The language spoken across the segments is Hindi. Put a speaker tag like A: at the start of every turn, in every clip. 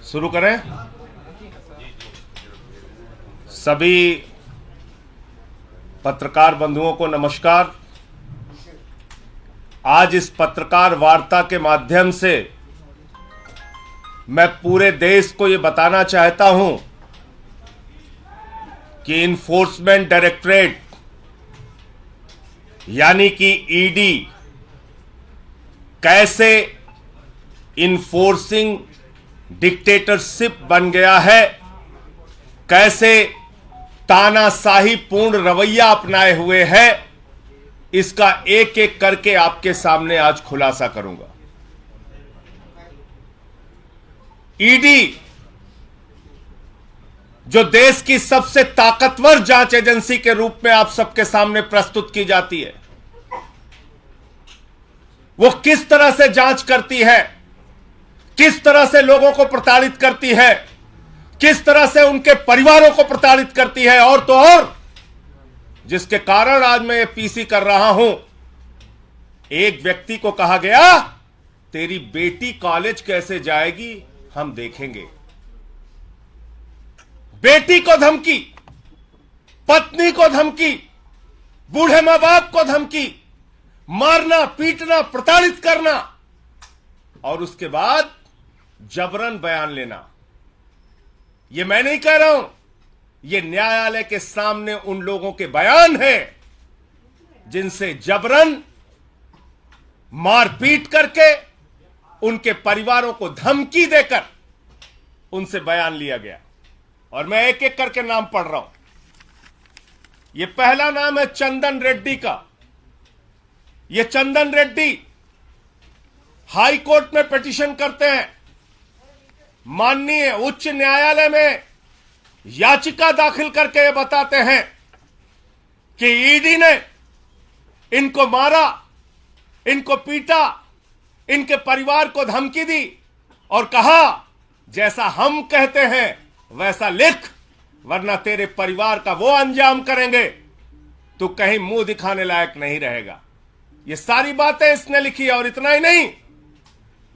A: शुरू करें। सभी पत्रकार बंधुओं को नमस्कार। आज इस पत्रकार वार्ता के माध्यम से मैं पूरे देश को यह बताना चाहता हूं कि इन्फोर्समेंट डायरेक्टरेट यानी कि ईडी कैसे इन्फोर्सिंग डिक्टेटरशिप बन गया है, कैसे तानाशाही पूर्ण रवैया अपनाए हुए है, इसका एक एक करके आपके सामने आज खुलासा करूंगा। ईडी जो देश की सबसे ताकतवर जांच एजेंसी के रूप में आप सबके सामने प्रस्तुत की जाती है, वो किस तरह से जांच करती है, किस तरह से लोगों को प्रताड़ित करती है, किस तरह से उनके परिवारों को प्रताड़ित करती है। और तो और जिसके कारण आज मैं ये पीसी कर रहा हूं, एक व्यक्ति को कहा गया तेरी बेटी कॉलेज कैसे जाएगी हम देखेंगे। बेटी को धमकी, पत्नी को धमकी, बूढ़े मां बाप को धमकी, मारना पीटना प्रताड़ित करना और उसके बाद जबरन बयान लेना। यह मैं नहीं कह रहा हूं, यह न्यायालय के सामने उन लोगों के बयान है जिनसे जबरन मारपीट करके उनके परिवारों को धमकी देकर उनसे बयान लिया गया। और मैं एक एक करके नाम पढ़ रहा हूं। यह पहला नाम है चंदन रेड्डी का। यह चंदन रेड्डी हाई कोर्ट में पिटीशन करते हैं, माननीय उच्च न्यायालय में याचिका दाखिल करके ये बताते हैं कि ईडी ने इनको मारा, इनको पीटा, इनके परिवार को धमकी दी और कहा जैसा हम कहते हैं वैसा लिख, वरना तेरे परिवार का वो अंजाम करेंगे तू कहीं मुंह दिखाने लायक नहीं रहेगा। ये सारी बातें इसने लिखी है। और इतना ही नहीं,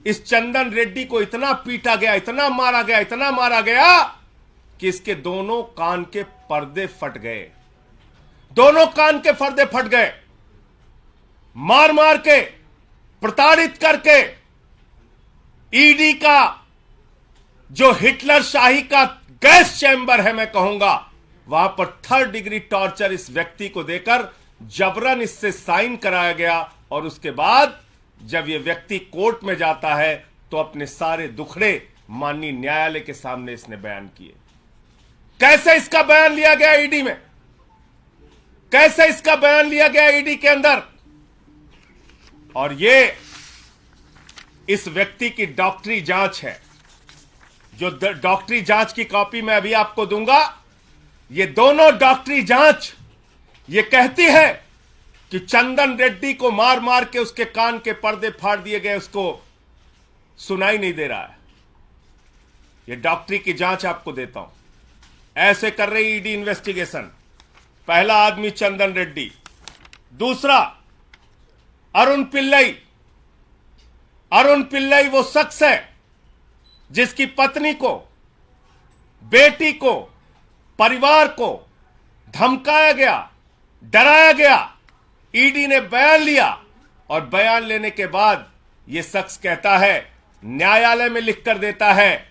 A: इस चंदन रेड्डी को इतना पीटा गया, इतना मारा गया, इतना मारा गया कि इसके दोनों कान के पर्दे फट गए। दोनों कान के पर्दे फट गए। मार मार के, प्रताड़ित करके ईडी का जो हिटलर शाही का गैस चैंबर है, मैं कहूंगा, वहां पर 3rd डिग्री टॉर्चर इस व्यक्ति को देकर जबरन इससे साइन कराया गया। और उसके बाद जब यह व्यक्ति कोर्ट में जाता है तो अपने सारे दुखड़े माननीय न्यायालय के सामने इसने बयान किए। कैसे इसका बयान लिया गया ईडी में, कैसे इसका बयान लिया गया ईडी के अंदर। और यह इस व्यक्ति की डॉक्टरी जांच है, जो डॉक्टरी जांच की कॉपी मैं अभी आपको दूंगा। ये दोनों डॉक्टरी जांच ये कहती है कि चंदन रेड्डी को मार मार के उसके कान के पर्दे फाड़ दिए गए, उसको सुनाई नहीं दे रहा है। ये डॉक्टरी की जांच आपको देता हूं। ऐसे कर रही ईडी इन्वेस्टिगेशन। पहला आदमी चंदन रेड्डी, दूसरा अरुण पिल्लई। अरुण पिल्लई वो शख्स है जिसकी पत्नी को, बेटी को, परिवार को धमकाया गया, डराया गया। ईडी ने बयान लिया और बयान लेने के बाद यह शख्स कहता है, न्यायालय में लिखकर देता है,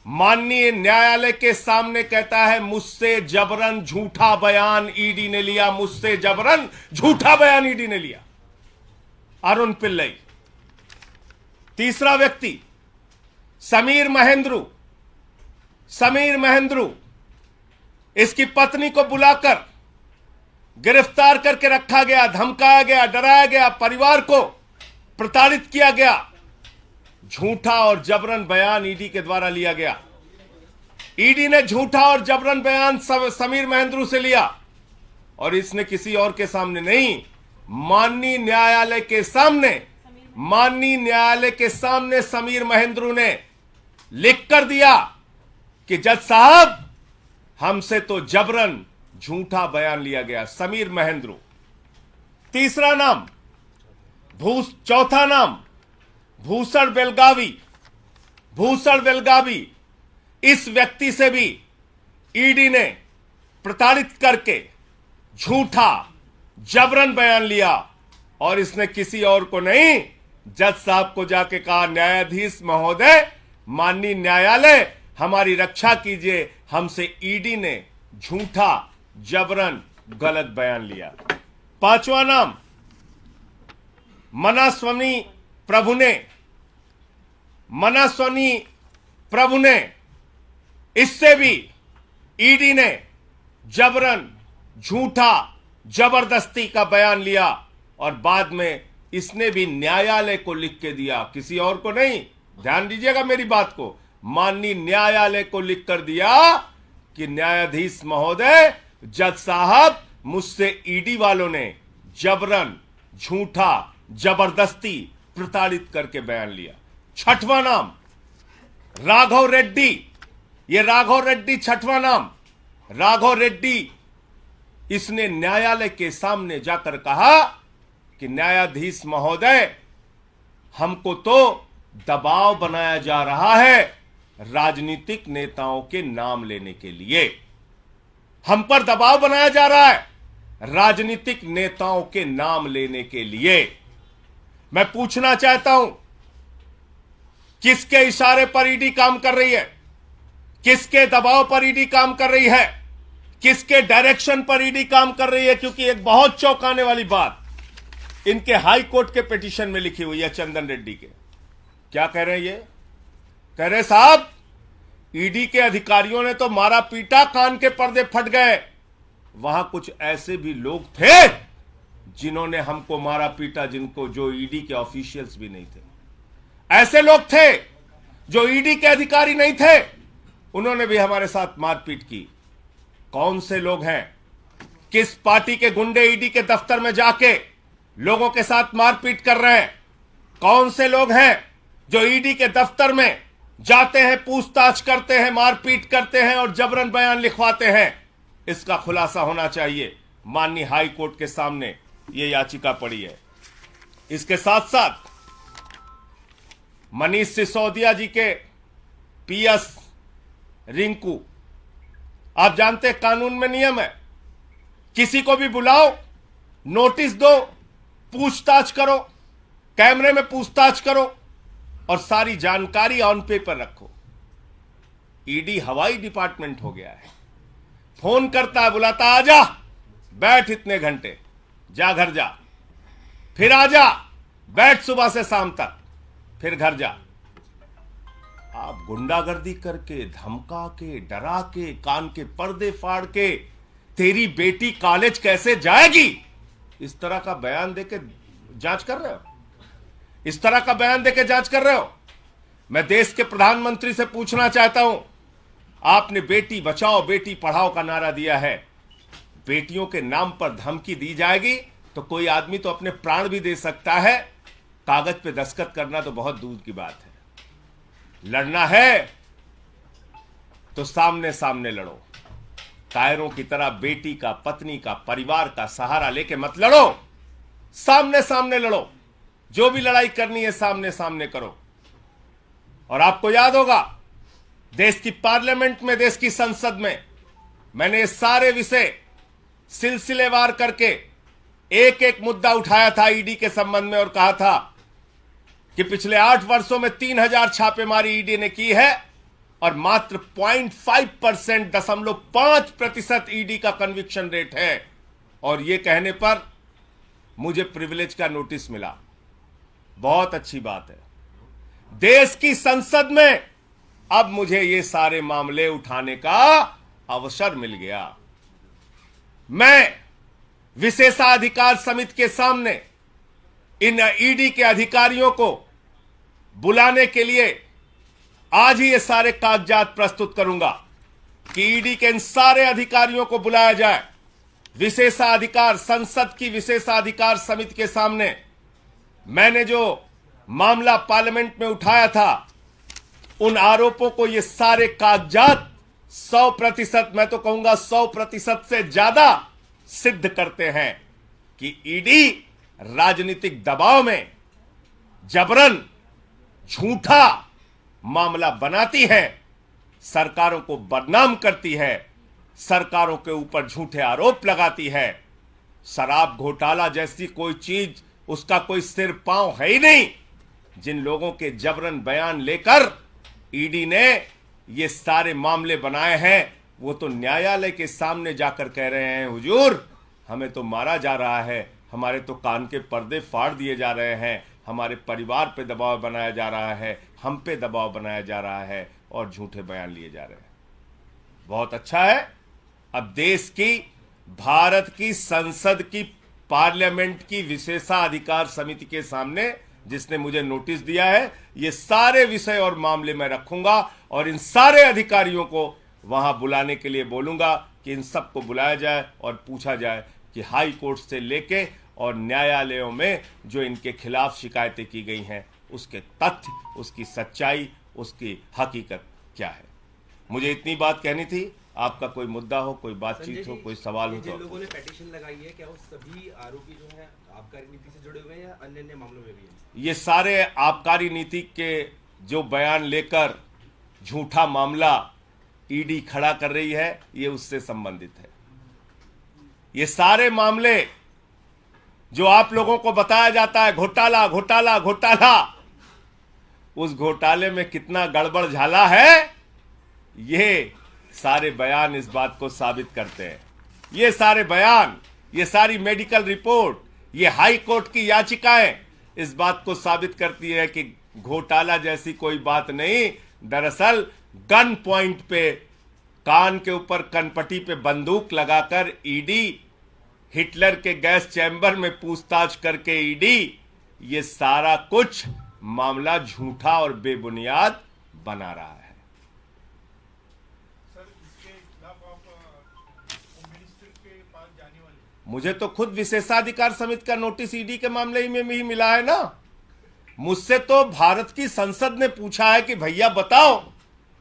A: माननीय न्यायालय के सामने कहता है मुझसे जबरन झूठा बयान ईडी ने लिया, मुझसे जबरन झूठा बयान ईडी ने लिया। अरुण पिल्लई। तीसरा व्यक्ति समीर महेंद्रू। समीर महेंद्रू, इसकी पत्नी को बुलाकर गिरफ्तार करके रखा गया, धमकाया गया, डराया गया, परिवार को प्रताड़ित किया गया। झूठा और जबरन बयान ईडी के द्वारा लिया गया। ईडी ने झूठा और जबरन बयान समीर महेंद्रू से लिया और इसने किसी और के सामने नहीं, माननीय न्यायालय के सामने, माननीय न्यायालय के सामने समीर महेंद्रू ने लिख कर दिया कि जज साहब हमसे तो जबरन झूठा बयान लिया गया। समीर महेंद्रू। तीसरा नाम चौथा नाम भूषण बेलगावी। भूषण बेलगावी, इस व्यक्ति से भी ईडी ने प्रताड़ित करके झूठा जबरन बयान लिया और इसने किसी और को नहीं, जज साहब को जाके कहा, न्यायाधीश महोदय, माननीय न्यायालय, हमारी रक्षा कीजिए, हमसे ईडी ने झूठा जबरन गलत बयान लिया। पांचवा नाम मनास्वामी प्रभु ने, इससे भी ईडी ने जबरन झूठा जबरदस्ती का बयान लिया और बाद में इसने भी न्यायालय को लिख के दिया, किसी और को नहीं, ध्यान दीजिएगा मेरी बात को, माननीय न्यायालय को लिख कर दिया कि न्यायाधीश महोदय, जज साहब, मुझसे ईडी वालों ने जबरन झूठा जबरदस्ती प्रताड़ित करके बयान लिया। छठवां नाम राघव रेड्डी, ये राघव रेड्डी छठवां नाम। राघव रेड्डी, इसने न्यायालय के सामने जाकर कहा कि न्यायाधीश महोदय, हमको तो दबाव बनाया जा रहा है राजनीतिक नेताओं के नाम लेने के लिए, हम पर दबाव बनाया जा रहा है राजनीतिक नेताओं के नाम लेने के लिए। मैं पूछना चाहता हूं, किसके इशारे पर ईडी काम कर रही है? किसके दबाव पर ईडी काम कर रही है? किसके डायरेक्शन पर ईडी काम कर रही है? क्योंकि एक बहुत चौंकाने वाली बात इनके हाई कोर्ट के पिटीशन में लिखी हुई है चंदन रेड्डी के। क्या कह रहे हैं ये? कह रहे साहब, ईडी के अधिकारियों ने तो मारा पीटा, कान के पर्दे फट गए, वहां कुछ ऐसे भी लोग थे जिन्होंने हमको मारा पीटा, जो ईडी के ऑफिशियल्स भी नहीं थे। ऐसे लोग थे जो ईडी के अधिकारी नहीं थे, उन्होंने भी हमारे साथ मारपीट की। कौन से लोग हैं? किस पार्टी के गुंडे ईडी के दफ्तर में जाके लोगों के साथ मारपीट कर रहे हैं? कौन से लोग हैं जो ईडी के दफ्तर में जाते हैं, पूछताछ करते हैं, मारपीट करते हैं और जबरन बयान लिखवाते हैं? इसका खुलासा होना चाहिए। माननीय हाई कोर्ट के सामने यह याचिका पड़ी है। इसके साथ साथ मनीष सिसोदिया जी के पीएस रिंकू, आप जानते हैं कानून में नियम है, किसी को भी बुलाओ, नोटिस दो, पूछताछ करो, कैमरे में पूछताछ करो और सारी जानकारी ऑन पेपर रखो। ईडी हवाई डिपार्टमेंट हो गया है। फोन करता है, बुलाता, आजा, बैठ इतने घंटे, जा घर जा, फिर आजा, बैठ सुबह से शाम तक, फिर घर जा। आप गुंडागर्दी करके, धमका के, डरा के, कान के पर्दे फाड़ के, तेरी बेटी कॉलेज कैसे जाएगी, इस तरह का बयान देके जांच कर रहे हो? इस तरह का बयान देके जांच कर रहे हो? मैं देश के प्रधानमंत्री से पूछना चाहता हूं, आपने बेटी बचाओ बेटी पढ़ाओ का नारा दिया है, बेटियों के नाम पर धमकी दी जाएगी तो कोई आदमी तो अपने प्राण भी दे सकता है, कागज पे दस्तखत करना तो बहुत दूर की बात है। लड़ना है तो सामने सामने लड़ो, कायरों की तरह बेटी का, पत्नी का, परिवार का सहारा लेके मत लड़ो, सामने सामने लड़ो। जो भी लड़ाई करनी है सामने सामने करो। और आपको याद होगा, देश की पार्लियामेंट में, देश की संसद में मैंने सारे विषय सिलसिलेवार करके एक एक मुद्दा उठाया था ईडी के संबंध में और कहा था कि पिछले 8 वर्षों में 3000 छापेमारी ईडी ने की है और मात्र 0.5% ईडी का कन्विक्शन रेट है। और यह कहने पर मुझे प्रिविलेज का नोटिस मिला। बहुत अच्छी बात है। देश की संसद में अब मुझे ये सारे मामले उठाने का अवसर मिल गया। मैं विशेषाधिकार समिति के सामने इन ईडी के अधिकारियों को बुलाने के लिए आज ही ये सारे कागजात प्रस्तुत करूंगा कि ईडी के इन सारे अधिकारियों को बुलाया जाए। विशेषाधिकार, संसद की विशेषाधिकार समिति के सामने मैंने जो मामला पार्लियामेंट में उठाया था, उन आरोपों को ये सारे कागजात 100%, मैं तो कहूंगा 100% से ज्यादा सिद्ध करते हैं कि ईडी राजनीतिक दबाव में जबरन झूठा मामला बनाती है, सरकारों को बदनाम करती है, सरकारों के ऊपर झूठे आरोप लगाती है। शराब घोटाला जैसी कोई चीज, उसका कोई सिर पांव है ही नहीं। जिन लोगों के जबरन बयान लेकर ईडी ने ये सारे मामले बनाए हैं, वो तो न्यायालय के सामने जाकर कह रहे हैं, हुजूर हमें तो मारा जा रहा है, हमारे तो कान के पर्दे फाड़ दिए जा रहे हैं, हमारे परिवार पे दबाव बनाया जा रहा है, हम पे दबाव बनाया जा रहा है और झूठे बयान लिए जा रहे हैं। बहुत अच्छा है, अब देश की, भारत की संसद की, पार्लियामेंट की विशेषाधिकार समिति के सामने जिसने मुझे नोटिस दिया है, ये सारे विषय और मामले मैं रखूंगा और इन सारे अधिकारियों को वहां बुलाने के लिए बोलूंगा कि इन सबको बुलाया जाए और पूछा जाए कि हाई कोर्ट से लेके और न्यायालयों में जो इनके खिलाफ शिकायतें की गई हैं, उसके तथ्य, उसकी सच्चाई, उसकी हकीकत क्या है। मुझे इतनी बात कहनी थी। आपका कोई मुद्दा हो, कोई बातचीत हो, कोई सवाल हो,
B: जिन लोगों ने पिटीशन लगाई है, क्या वो सभी आरोपी जो है आबकारी नीति से जुड़े हुए हैं या अन्य अन्य मामलों में भी हैं?
A: ये सारे आबकारी नीति के जो बयान लेकर झूठा मामला ईडी खड़ा कर रही है, ये उससे संबंधित है। ये सारे मामले जो आप लोगों को बताया जाता है, घोटाला घोटाला घोटाला, उस घोटाले में कितना गड़बड़ झाला है, ये सारे बयान इस बात को साबित करते हैं। ये सारे बयान, ये सारी मेडिकल रिपोर्ट, ये हाई कोर्ट की याचिकाएं इस बात को साबित करती है कि घोटाला जैसी कोई बात नहीं। दरअसल गन पॉइंट पे, कान के ऊपर कनपट्टी पे बंदूक लगाकर ईडी, हिटलर के गैस चैम्बर में पूछताछ करके ईडी, ये सारा कुछ मामला झूठा और बेबुनियाद बना रहा है। मुझे तो खुद विशेषाधिकार समिति का नोटिस ईडी के मामले में ही मिला है ना। मुझसे तो भारत की संसद ने पूछा है कि भैया बताओ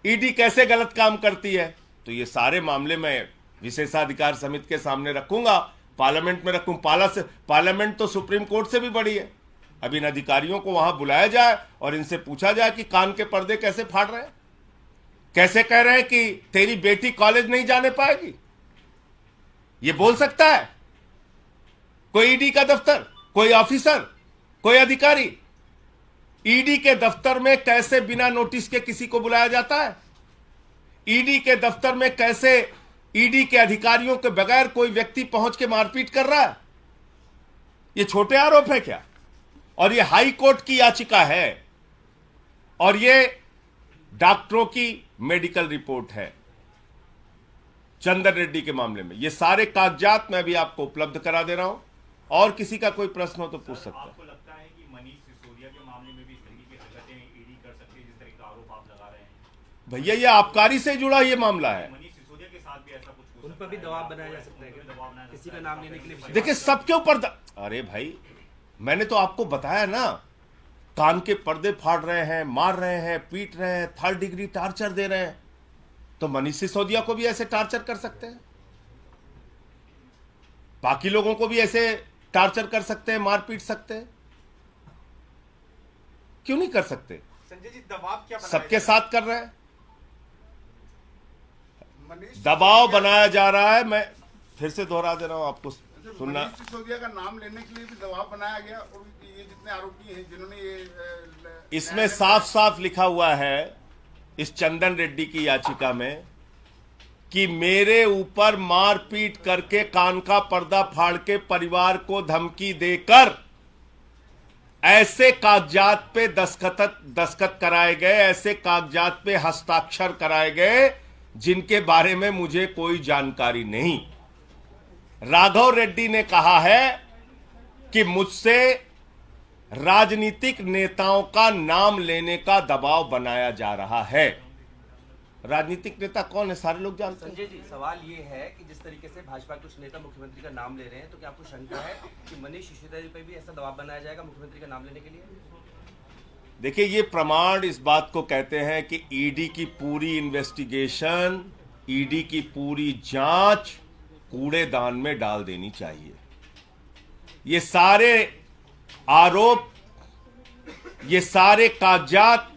A: ईडी कैसे गलत काम करती है। तो ये सारे मामले मैं विशेषाधिकार समिति के सामने रखूंगा, पार्लियामेंट में रखूं। पार्लियामेंट तो सुप्रीम कोर्ट से भी बड़ी है। अब इन अधिकारियों को वहां बुलाया जाए और इनसे पूछा जाए कि कान के पर्दे कैसे फाड़ रहे हैं, कैसे कह रहे हैं कि तेरी बेटी कॉलेज नहीं जाने पाएगी। ये बोल सकता है कोई ईडी का दफ्तर, कोई ऑफिसर, कोई अधिकारी? ईडी के दफ्तर में कैसे बिना नोटिस के किसी को बुलाया जाता है? ईडी के दफ्तर में कैसे ईडी के अधिकारियों के बगैर कोई व्यक्ति पहुंच के मारपीट कर रहा है? ये छोटे आरोप है क्या? और ये हाई कोर्ट की याचिका है और ये डॉक्टरों की मेडिकल रिपोर्ट है चंदन रेड्डी के मामले में। ये सारे कागजात मैं भी आपको उपलब्ध करा दे रहा हूं और किसी का कोई प्रश्न हो तो पूछ सकता है।
C: आपको लगता है कि मनीष सिसोदिया के मामले में भी इस तरीके की हरकतें ईडी कर सकती है जिस तरह का आरोप आप लगा रहे हैं?
A: भैया ये आबकारी से जुड़ा ये मामला है।
C: मनीष सिसोदिया के साथ भी ऐसा कुछ
B: उन पर भी दबाव बनाया जा सकता है, किसी का नाम लेने के लिए।
A: देखिए सबके ऊपर अरे भाई मैंने तो आपको बताया ना, कान के पर्दे फाड़ रहे हैं, मार रहे हैं, पीट रहे हैं, 3rd डिग्री टार्चर दे रहे हैं। तो मनीष सिसोदिया को भी ऐसे टार्चर कर सकते हैं, बाकी लोगों को भी ऐसे टार्चर कर सकते हैं, मार पीट सकते हैं, क्यों नहीं कर सकते?
D: संजय जी दबाव क्या
A: सबके साथ कर रहे हैं, दबाव बनाया जा रहा है। मैं फिर से दोहरा दे रहा हूं आपको सुनना।
D: मनीष सिसोदिया का नाम लेने के लिए भी दबाव बनाया गया और ये जितने आरोपी हैं जिन्होंने ये
A: इसमें साफ साफ लिखा हुआ है इस चंदन रेड्डी की याचिका में कि मेरे ऊपर मारपीट करके, कान का पर्दा फाड़ के परिवार को धमकी देकर ऐसे कागजात पे दस्तखत कराए गए, ऐसे कागजात पे हस्ताक्षर कराए गए जिनके बारे में मुझे कोई जानकारी नहीं। राघव रेड्डी ने कहा है कि मुझसे राजनीतिक नेताओं का नाम लेने का दबाव बनाया जा रहा है। राजनीतिक नेता कौन है सारे लोग जानते हैं।
B: संजय जी सवाल ये है कि जिस तरीके से भाजपा के कुछ नेता मुख्यमंत्री का नाम ले रहे हैं, तो क्या आपको शंका है कि मनीष सिसोदिया जी पर भी ऐसा दबाव बनाया जाएगा मुख्यमंत्री का नाम लेने के लिए?
A: देखिए ये प्रमाण इस बात को कहते हैं कि ईडी की पूरी इन्वेस्टिगेशन, ईडी की पूरी जांच कूड़ेदान में डाल देनी चाहिए। ये सारे आरोप, ये सारे कागजात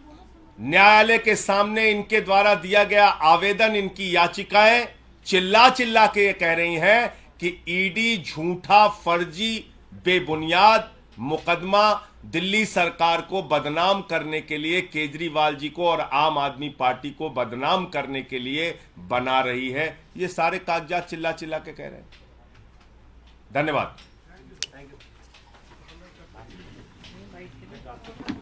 A: न्यायालय के सामने इनके द्वारा दिया गया आवेदन, इनकी याचिकाएं चिल्ला चिल्ला के ये कह रही हैं कि ईडी झूठा, फर्जी, बेबुनियाद मुकदमा दिल्ली सरकार को बदनाम करने के लिए, केजरीवाल जी को और आम आदमी पार्टी को बदनाम करने के लिए बना रही है। ये सारे कागजात चिल्ला चिल्ला के कह रहे हैं। धन्यवाद।
B: Thank you.